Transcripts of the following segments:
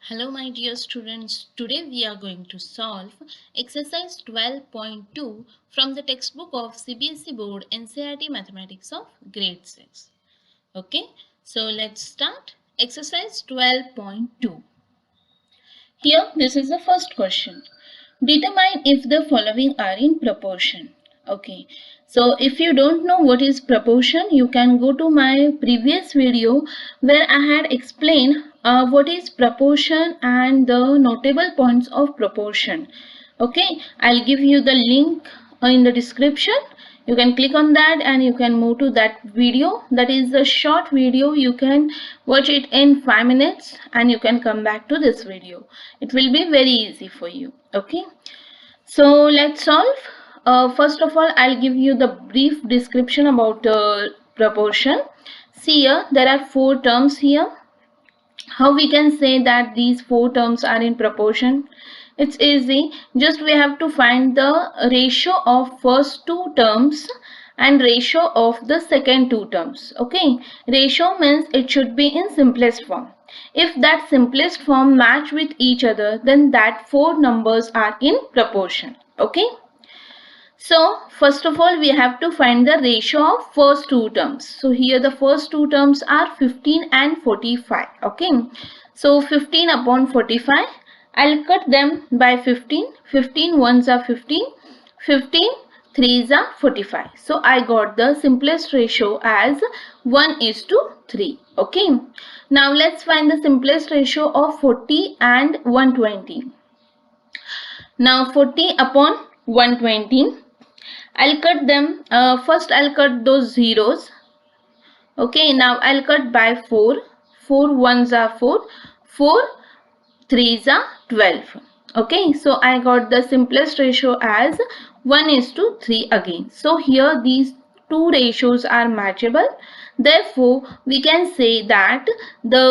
Hello my dear students, today we are going to solve exercise 12.2 from the textbook of CBSE Board NCERT Mathematics of grade 6. Okay, so let's start exercise 12.2. Here this is the first question. Determine if the following are in proportion. Okay, so if you don't know what is proportion, you can go to my previous video where I had explained what is proportion and the notable points of proportion. Okay, I'll give you the link in the description. You can click on that and you can move to that video. That is a short video. You can watch it in 5 minutes and you can come back to this video. It will be very easy for you. Okay, so let's solve. First of all, I'll give you the brief description about proportion. See here, there are 4 terms here. How we can say that these 4 terms are in proportion? It's easy. Just we have to find the ratio of first 2 terms and ratio of the second 2 terms. Okay, ratio means it should be in simplest form. If that simplest form match with each other, then that 4 numbers are in proportion. Okay, so first of all we have to find the ratio of first 2 terms. So here the first 2 terms are 15 and 45. Okay, so 15 upon 45, I'll cut them by 15. 15 ones are 15, 15 threes are 45. So I got the simplest ratio as 1:3. Okay, now let's find the simplest ratio of 40 and 120. Now 40 upon 120, I'll cut them. First I'll cut those zeros. Okay, now I'll cut by 4. 4 ones are 4. 4 threes are 12. Okay, so I got the simplest ratio as 1:3 again. So here these 2 ratios are matchable. Therefore, we can say that the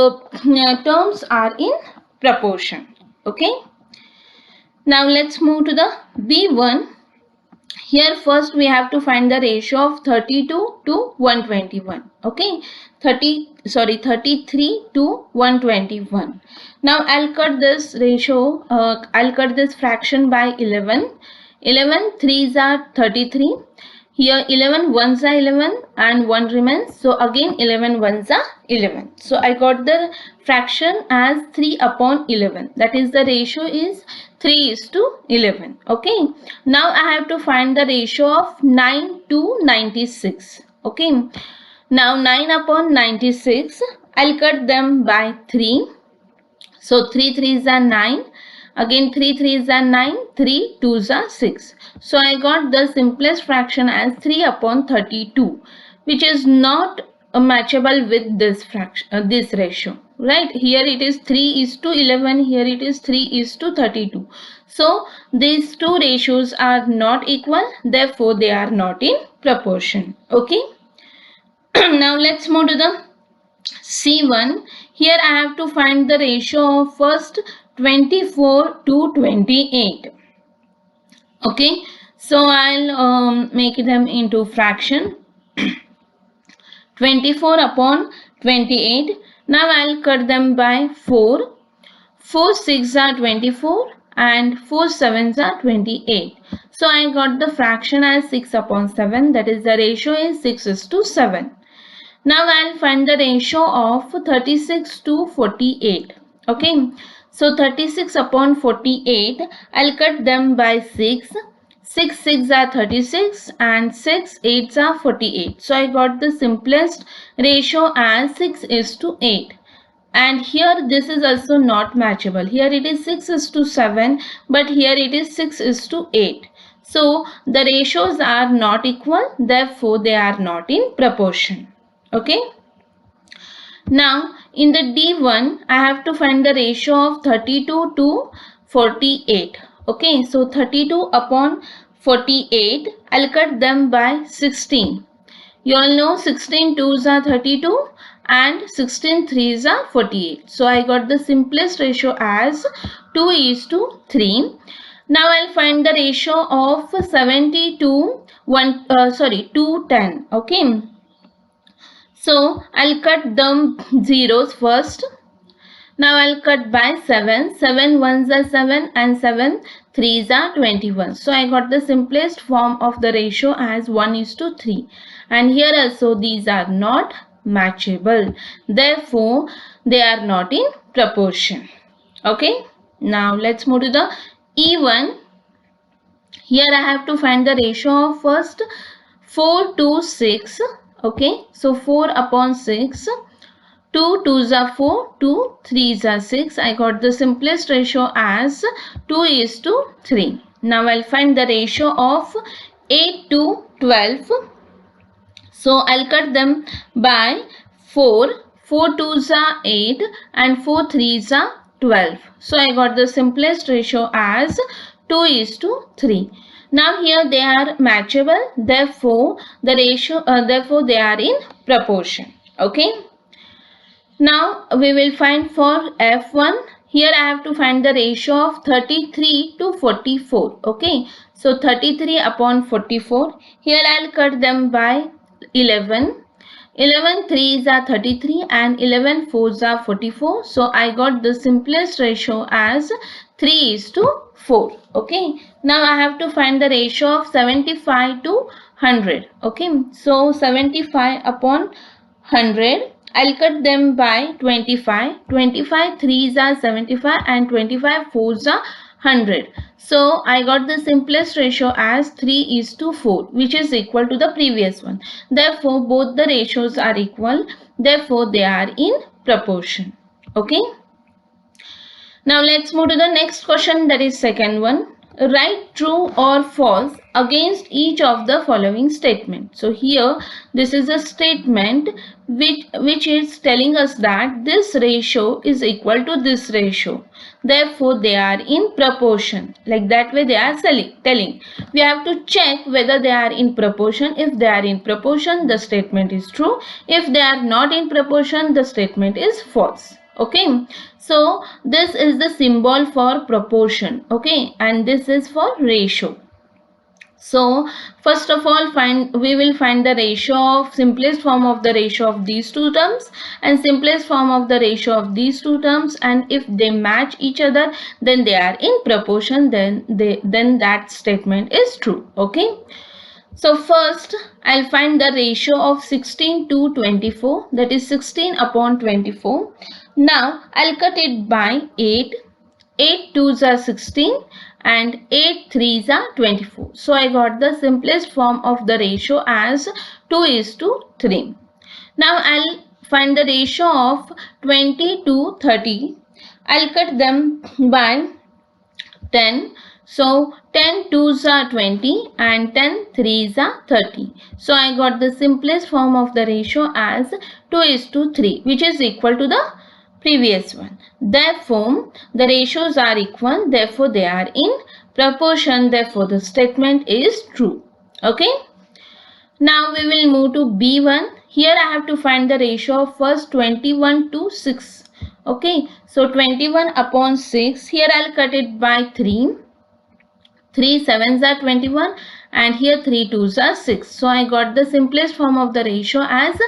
terms are in proportion. Okay, now let's move to the B1. Here first we have to find the ratio of 32 to 121. Okay, 33 to 121. Now I'll cut this ratio, I'll cut this fraction by 11. 11 threes are 33. Here 11 ones are 11 and 1 remains. So again 11 ones are 11. So I got the fraction as 3 upon 11. That is the ratio is 3:11. Okay, now I have to find the ratio of 9 to 96. Okay, now 9 upon 96, I'll cut them by 3. So 3 threes are 9. Again 3 threes are 9. 3 twos are 6. So I got the simplest fraction as 3 upon 32, which is not matchable with this fraction, this ratio. Right, here it is 3:11, here it is 3:32. So these 2 ratios are not equal, therefore they are not in proportion. Okay, now let's move to the C1. Here I have to find the ratio of first 24 to 28. Okay, so I'll make them into fraction. 24 upon 28. Now I'll cut them by 4. 4 6 are 24 and 4 7s are 28. So I got the fraction as 6 upon 7. That is, the ratio is 6:7. Now I'll find the ratio of 36 to 48. Okay, so 36 upon 48, I'll cut them by 6. 6 6 are 36 and 6 8s are 48. So I got the simplest ratio as 6:8. And here this is also not matchable. Here it is 6:7, but here it is 6:8. So the ratios are not equal, therefore they are not in proportion. Okay, now in the D1 I have to find the ratio of 32 to 48. Okay, so 32 upon 48, I'll cut them by 16. You all know 16 twos are 32 and 16 threes are 48. So I got the simplest ratio as 2:3. Now I'll find the ratio of 70 to 210. Okay, so I'll cut the zeros first. Now I'll cut by 7. 7 ones are 7 and 7 threes are 21. So I got the simplest form of the ratio as 1:3. And here also these are not matchable. Therefore, they are not in proportion. Okay. Now let's move to the even. Here I have to find the ratio of first 4 to 6. Okay. So 4 upon 6. 2 2s are 4, 2 3s are 6. I got the simplest ratio as 2:3. Now I'll find the ratio of 8 to 12. So I'll cut them by 4. 4 2s are 8 and 4 3s are 12. So I got the simplest ratio as 2:3. Now here they are matchable. Therefore the ratio therefore they are in proportion. Okay. Now we will find for F1. Here I have to find the ratio of 33 to 44. Okay. So 33 upon 44. Here I'll cut them by 11. 11 threes are 33 and 11 fours are 44. So I got the simplest ratio as 3:4. Okay. Now I have to find the ratio of 75 to 100. Okay. So 75 upon 100. I'll cut them by 25. 25 threes are 75 and 25 fours are 100. So I got the simplest ratio as 3:4, which is equal to the previous one. Therefore both the ratios are equal. Therefore they are in proportion. Okay. Now let's move to the next question, that is second one. Write true or false against each of the following statements. So here this is a statement which is telling us that this ratio is equal to this ratio. Therefore they are in proportion. Like that way they are telling. We have to check whether they are in proportion. If they are in proportion, the statement is true. If they are not in proportion, the statement is false. Okay. So this is the symbol for proportion. Okay. And this is for ratio. So first of all we will find the ratio of simplest form of the ratio of these two terms and simplest form of the ratio of these two terms, and if they match each other then they are in proportion, then that statement is true. Okay. So first I'll find the ratio of 16 to 24, that is 16 upon 24. Now I'll cut it by 8. 8 2s are 16 and 8 3s are 24. So I got the simplest form of the ratio as 2:3. Now I'll find the ratio of 20 to 30. I'll cut them by 10. So 10 2s are 20 and 10 3s are 30. So I got the simplest form of the ratio as 2:3, which is equal to the previous one. Therefore the ratios are equal. Therefore they are in proportion. Therefore the statement is true. Okay. Now we will move to B1. Here I have to find the ratio of first 21 to 6. Okay. So 21 upon 6. Here I'll cut it by 3. 3 7s are 21 and here 3 2s are 6. So I got the simplest form of the ratio as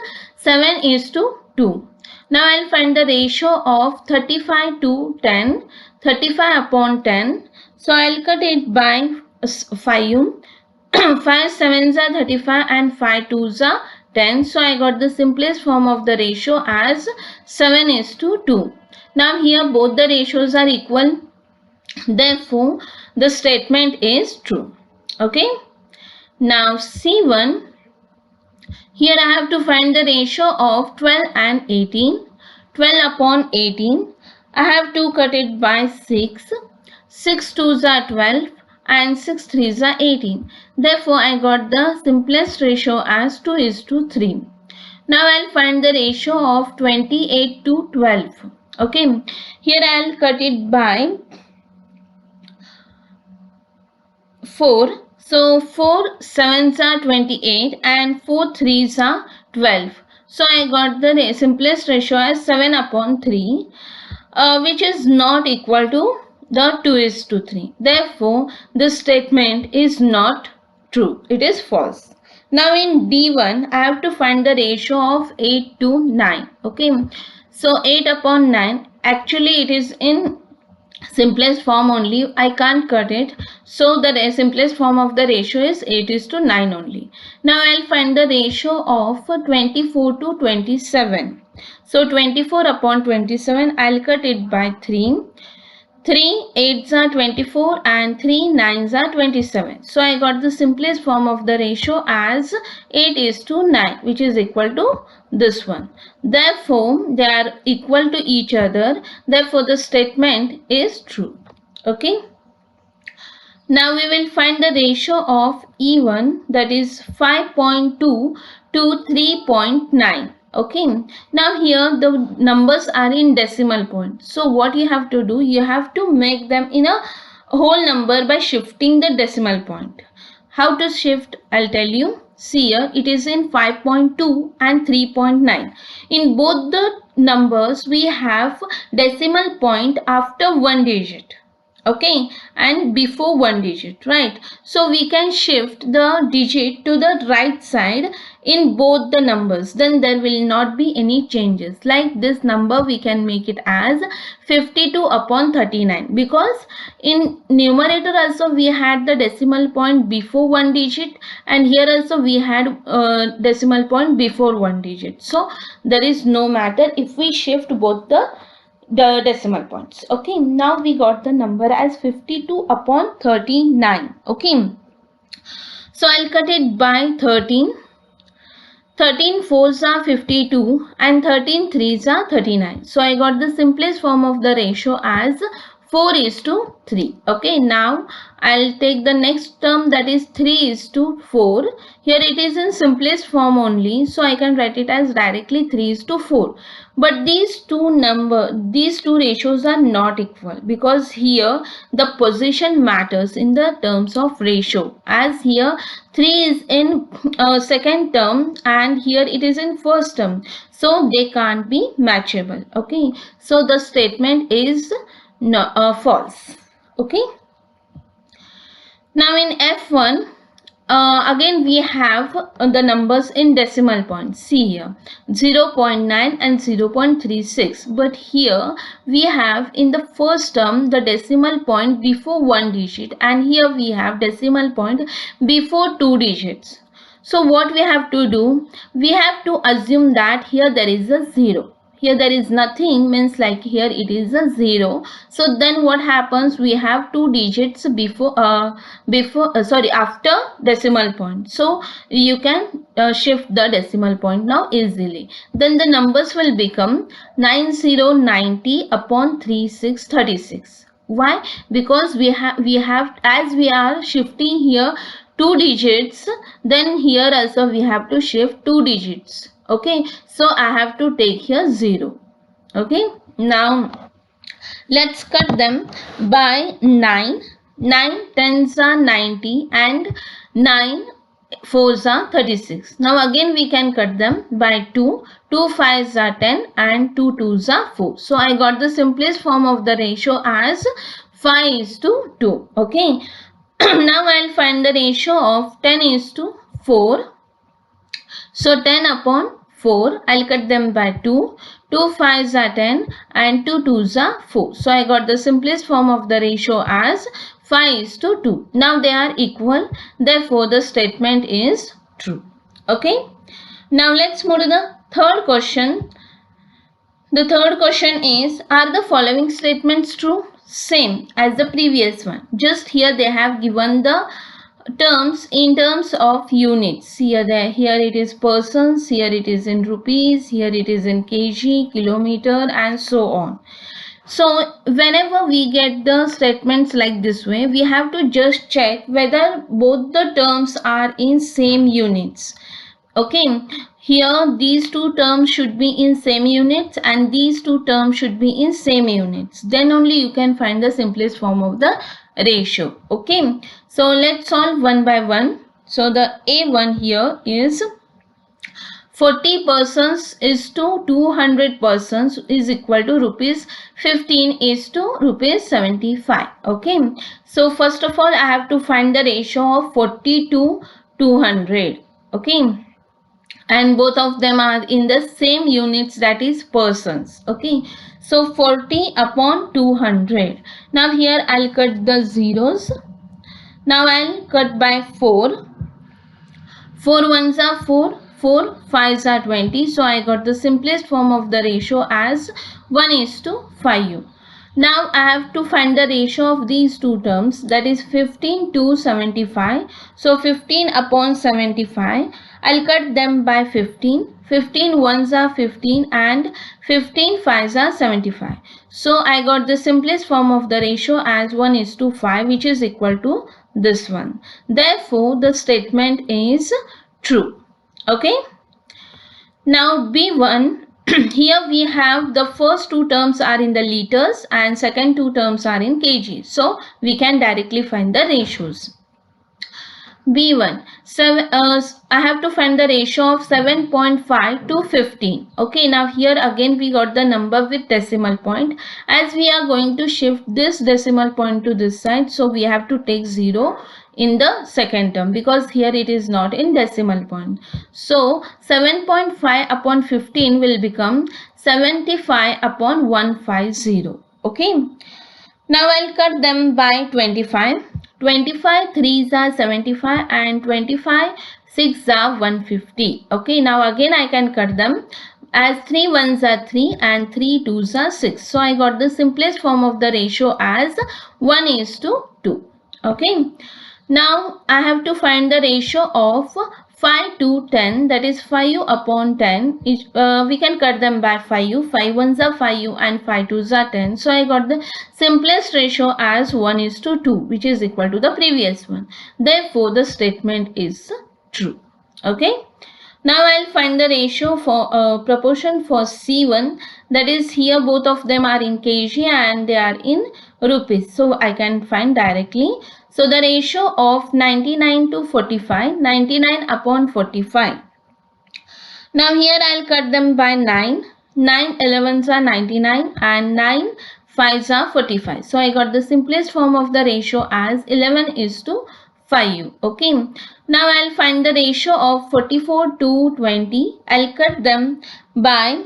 7:2. Now I'll find the ratio of 35 to 10. 35 upon 10. So I'll cut it by 5. 5 7s are 35 and 5 2s are 10. So I got the simplest form of the ratio as 7:2. Now here both the ratios are equal. Therefore the statement is true. Okay. Now C1. Here I have to find the ratio of 12 and 18. 12 upon 18. I have to cut it by 6. 6 2s are 12 and 6 3s are 18. Therefore I got the simplest ratio as 2:3. Now I'll find the ratio of 28 to 12. Okay. Here I'll cut it by 4. So 4 7s are 28 and 4 3s are 12. So I got the simplest ratio as 7 upon 3, which is not equal to the 2:3. Therefore this statement is not true. It is false. Now in D1 I have to find the ratio of 8 to 9. Okay. So 8 upon 9, actually it is in simplest form only. I can't cut it. So the simplest form of the ratio is 8:9 only. Now I'll find the ratio of 24 to 27. So 24 upon 27, I'll cut it by 3. 3 8s are 24 and 3 9s are 27. So I got the simplest form of the ratio as 8:9, which is equal to this one. Therefore, they are equal to each other. Therefore, the statement is true. Okay. Now we will find the ratio of E1, that is 5.2 to 3.9. Okay, now here the numbers are in decimal point. So what you have to do, you have to make them in a whole number by shifting the decimal point. How to shift, I'll tell you. See here, it is in 5.2 and 3.9. In both the numbers, we have decimal point after one digit. Okay, and before one digit, right? So we can shift the digit to the right side in both the numbers, then there will not be any changes. Like this number we can make it as 52 upon 39, because in numerator also we had the decimal point before one digit, and here also we had decimal point before one digit. So there is no matter if we shift both the decimal points. Okay, now we got the number as 52 upon 39. Okay, so I'll cut it by 13. 13 fours are 52 and 13 threes are 39. So I got the simplest form of the ratio as 4:3. Okay, now I'll take the next term, that is 3:4. Here it is in simplest form only, so I can write it as directly 3:4. But these two ratios are not equal, because here the position matters in the terms of ratio. As here 3 is in second term and here it is in first term, so they can't be matchable. Okay, so the statement is no, false. Okay, now in F1, again we have the numbers in decimal points. See here, 0.9 and 0.36, but here we have in the first term the decimal point before one digit, and here we have decimal point before two digits. So what we have to do, we have to assume that here there is a 0. Here there is nothing, means like here it is a 0. So then what happens, we have two digits after decimal point. So you can shift the decimal point now easily. Then the numbers will become 9090 upon 3636. Why? Because we have as we are shifting here two digits, then here also we have to shift two digits. Okay, so I have to take here 0. Okay, now let's cut them by 9. 9 tens are 90 and 9 fours are 36. Now again we can cut them by 2. 2 fives are 10 and 2 twos are 4. So I got the simplest form of the ratio as 5:2. Okay. Now I'll find the ratio of 10:4. So 10 upon 4, I'll cut them by 2. 2 fives are 10 and 2 twos are 4. So I got the simplest form of the ratio as 5:2. Now they are equal. Therefore the statement is true. Okay. Now let's move to the third question. The third question is, are the following statements true? Same as the previous one. Just here they have given the terms in terms of units. Here it is persons, here it is in rupees, here it is in kg, kilometer, and so on. So whenever we get the statements like this way, we have to just check whether both the terms are in same units. Okay, here these two terms should be in same units and these two terms should be in same units. Then only you can find the simplest form of the ratio. Okay, so let's solve one by one. So the A1 here is 40 persons is to 200 persons is equal to rupees 15 is to rupees 75. Okay, so first of all I have to find the ratio of 40 to 200. Okay, and both of them are in the same units, that is persons. Okay, so 40 upon 200. Now here I'll cut the zeros. Now I'll cut by 4. 4 ones are 4, 4 5s are 20. So I got the simplest form of the ratio as 1:5. Now I have to find the ratio of these two terms, that is 15 to 75. So 15 upon 75. I'll cut them by 15. 15 ones are 15 and 15 fives are 75. So I got the simplest form of the ratio as 1:5, which is equal to this one. Therefore, the statement is true. Okay. Now B1, here we have the first two terms are in the liters and second two terms are in kg. So we can directly find the ratios. B1, I have to find the ratio of 7.5 to 15. Okay, now here again we got the number with decimal point. As we are going to shift this decimal point to this side, so we have to take 0 in the second term because here it is not in decimal point. So 7.5 upon 15 will become 75 upon 150. Okay. Now I'll cut them by 25. 25 3s are 75 and 25 6s are 150. Okay, now again I can cut them as 3 1s are 3 and 3 2s are 6. So I got the simplest form of the ratio as 1:2. Okay, now I have to find the ratio of 5 to 10, that is 5 upon 10. We can cut them by 5. 5 ones are 5 and 5 twos are 10. So I got the simplest ratio as 1:2, which is equal to the previous one. Therefore, the statement is true. Okay. Now I'll find the ratio for proportion for C1, that is here both of them are in kg and they are in rupees. So I can find directly. So the ratio of 99 to 45, 99 upon 45. Now here I'll cut them by 9. 9 11s are 99 and 9 5s are 45. So I got the simplest form of the ratio as 11:5. Okay. Now I'll find the ratio of 44 to 20. I'll cut them by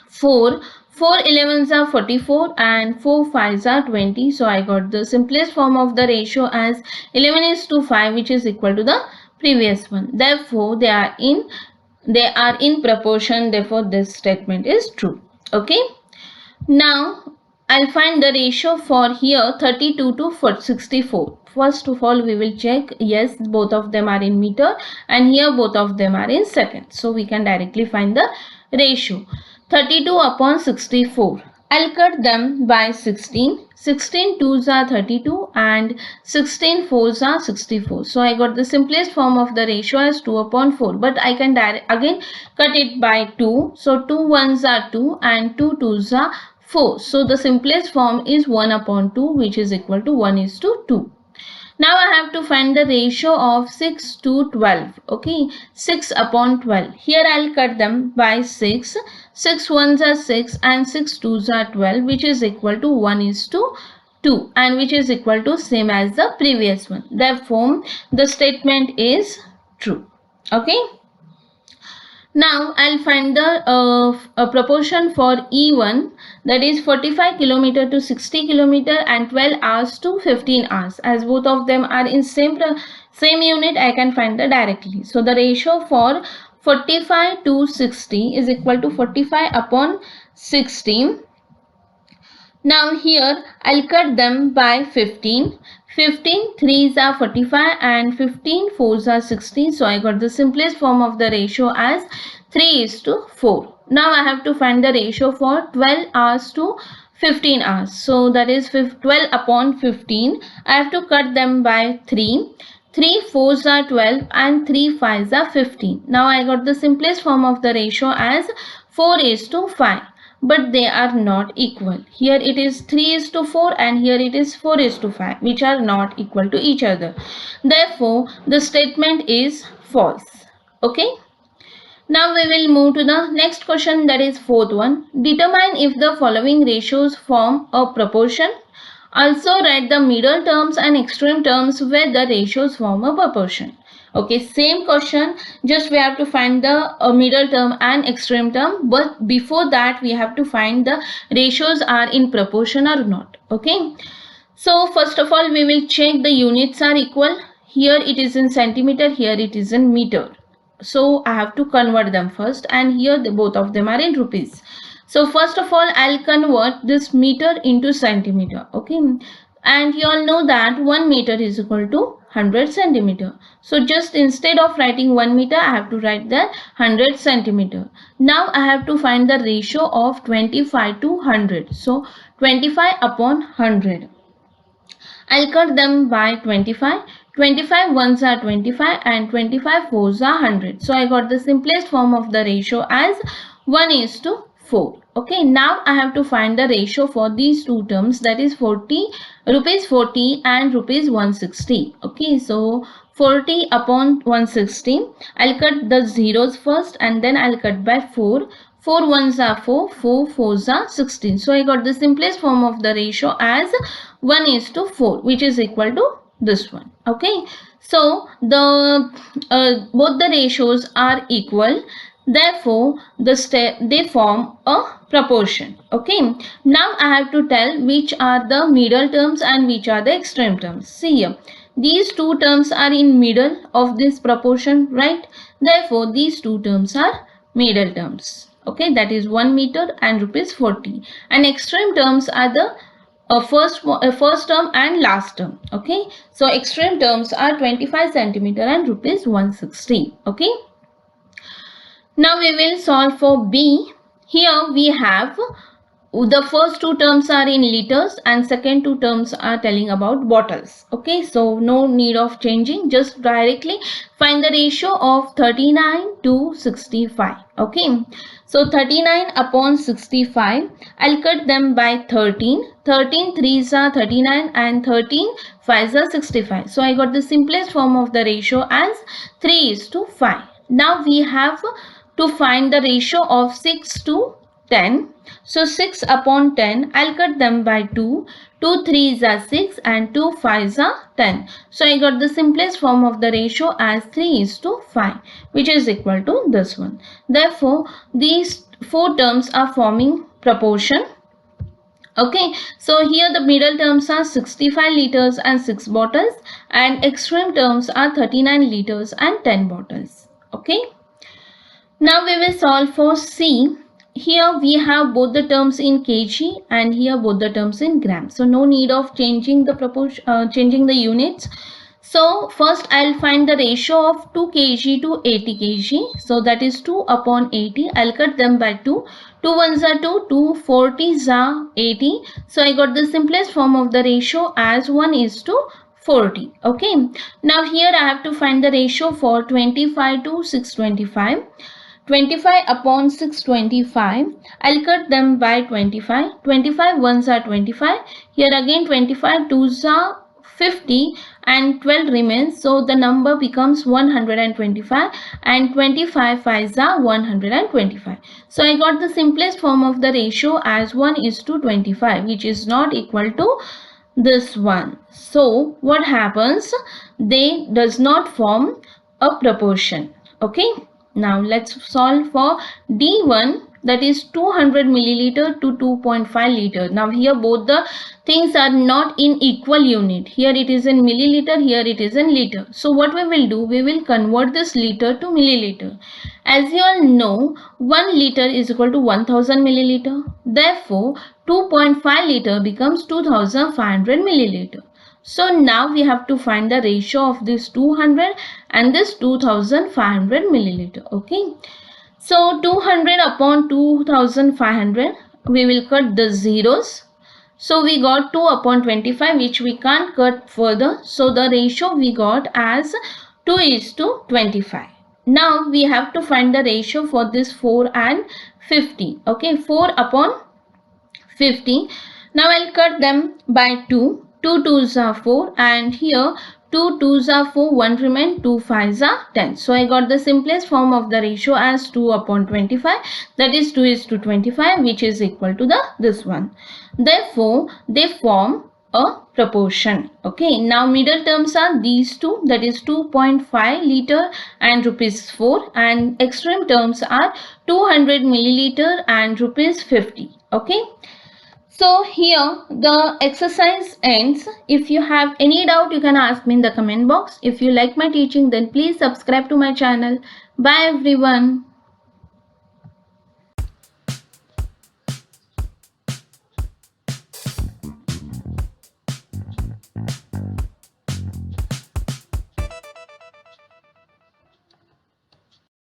4. 4 11s are 44 and 4 5s are 20. So I got the simplest form of the ratio as 11:5, which is equal to the previous one. Therefore, they are in proportion. Therefore, this statement is true. Okay. Now I'll find the ratio for here 32 to 64. First of all, we will check, yes, both of them are in meter and here both of them are in seconds. So we can directly find the ratio. 32 upon 64. I'll cut them by 16. 16 twos are 32 and 16 fours are 64. So I got the simplest form of the ratio as 2 upon 4. But I can again cut it by 2. So 2 ones are 2 and 2 twos are 4. So the simplest form is 1 upon 2, which is equal to 1:2. Now I have to find the ratio of 6 to 12. Okay, 6 upon 12. Here I'll cut them by 6. 6 ones are 6 and 6 twos are 12, which is equal to 1:2 and which is equal to same as the previous one. Therefore, the statement is true. Okay. Now I'll find the proportion for E1, that is 45 km to 60 km and 12 hours to 15 hours. As both of them are in same unit, I can find the directly. So the ratio for 45 to 60 is equal to 45 upon 16. Now here I'll cut them by 15. 15 3s are 45 and 15 4s are 16. So I got the simplest form of the ratio as 3:4. Now I have to find the ratio for 12 hours to 15 hours. So that is 12 upon 15. I have to cut them by 3. 3 4s are 12 and 3 5s are 15. Now I got the simplest form of the ratio as 4:5. But they are not equal. Here it is 3:4 and here it is 4:5, which are not equal to each other. Therefore, the statement is false. Okay. Now we will move to the next question, that is fourth one. Determine if the following ratios form a proportion. Also write the middle terms and extreme terms where the ratios form a proportion. Okay, same question, just we have to find the middle term and extreme term, but before that we have to find the ratios are in proportion or not. Okay, so first of all we will check the units are equal. Here it is in centimeter, here it is in meter. So I have to convert them first, and here both of them are in rupees. So first of all I'll convert this meter into centimeter. Okay, and you all know that 1 meter is equal to 100 centimeter. So just instead of writing 1 meter I have to write the 100 centimeter. Now I have to find the ratio of 25 to 100. So 25 upon 100. I'll cut them by 25. 25 ones are 25 and 25 fours are 100. So I got the simplest form of the ratio as 1:4. Okay, now I have to find the ratio for these two terms, that is rupees 40 and rupees 160. Okay, so 40 upon 160. I'll cut the zeros first and then I'll cut by 4. 4 ones are 4, 4 fours are 16. So I got the simplest form of the ratio as 1:4, which is equal to this one. Okay, so the both the ratios are equal, therefore they form a proportion. Okay, now I have to tell which are the middle terms and which are the extreme terms. See here, these two terms are in middle of this proportion, right? Therefore these two terms are middle terms. Okay, that is 1 meter and rupees 40, and extreme terms are the first term and last term. Okay, so extreme terms are 25 centimeter and rupees 160. Okay, now we will solve for B. Here we have the first two terms are in liters and second two terms are telling about bottles. Okay, so no need of changing, just directly find the ratio of 39 to 65. Okay, so 39 upon 65, I'll cut them by 13. 13 threes are 39 and 13 fives are 65. So I got the simplest form of the ratio as 3:5. Now we have to find the ratio of 6 to 10. So 6 upon 10, I'll cut them by 2. 2 threes are 6 and 2 fives are 10. So I got the simplest form of the ratio as 3:5, which is equal to this one. Therefore, these four terms are forming proportion. Okay, so here the middle terms are 65 liters and 6 bottles, and extreme terms are 39 liters and 10 bottles. Okay, now we will solve for C. Here we have both the terms in kg and here both the terms in gram. So no need of changing the proportion, changing the units. So first I'll find the ratio of 2 kg to 80 kg. So that is 2 upon 80. I'll cut them by 2. 2 ones are 2, 2 40s are 80. So I got the simplest form of the ratio as 1:40. Okay, now here I have to find the ratio for 25 to 625. 25 upon 625, I'll cut them by 25. 25 ones are 25. Here again 25 twos are 50 and 12 remains. So the number becomes 125 and 25 fives are 125. So I got the simplest form of the ratio as 1:25, which is not equal to this one. So what happens? They does not form a proportion. Okay. Now let's solve for D1, that is 200 milliliter to 2.5 liter. Now here both the things are not in equal unit. Here it is in milliliter, here it is in liter. So what we will do, we will convert this liter to milliliter. As you all know, 1 liter is equal to 1000 milliliter. Therefore, 2.5 liter becomes 2500 milliliter. So now we have to find the ratio of this 200 and this 2500 milliliter. Okay, so 200 upon 2500, we will cut the zeros. So we got 2 upon 25, which we can't cut further. So the ratio we got as 2:25. Now we have to find the ratio for this 4 and 50. Okay, 4 upon 50. Now I'll cut them by 2. 2 twos are 4 and here 2 twos are 4, 1 remain, 2 fives are 10. So I got the simplest form of the ratio as 2 upon 25, that is 2:25, which is equal to this one. Therefore, they form a proportion. Okay, now middle terms are these two, that is 2.5 liter and rupees 4, and extreme terms are 200 milliliter and rupees 50. Okay, so here the exercise ends. If you have any doubt, you can ask me in the comment box. If you like my teaching, then please subscribe to my channel. Bye everyone.